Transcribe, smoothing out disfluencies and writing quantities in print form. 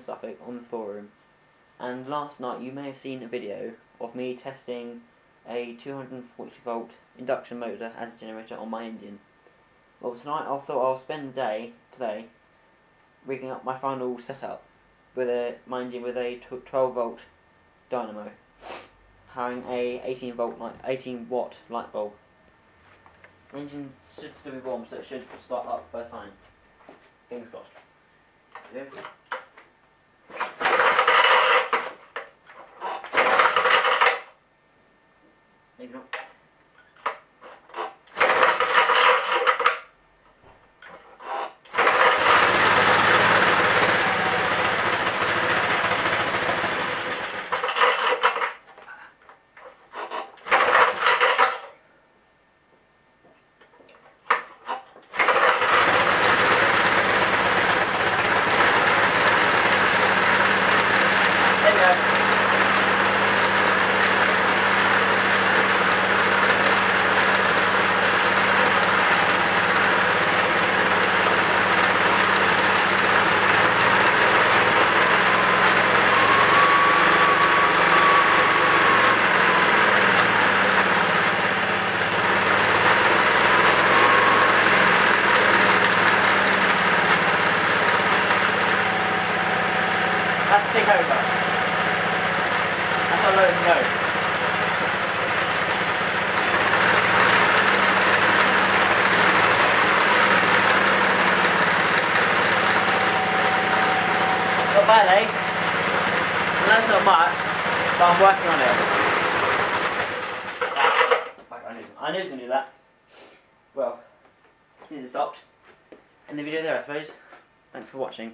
Suffolk on the forum, and last night you may have seen a video of me testing a 240 volt induction motor as a generator on my engine. Well, tonight I thought I'll spend the day today rigging up my final setup with my engine with a 12 volt dynamo powering a 18 watt light bulb. The engine should still be warm, so it should start up first time. Fingers crossed. Yeah. Maybe not. Let's take over. That's how low it can go. Not bad, eh? Well, that's not much, but I'm working on it. I knew it was going to do that. Well, this is stopped. End the video there, I suppose. Thanks for watching.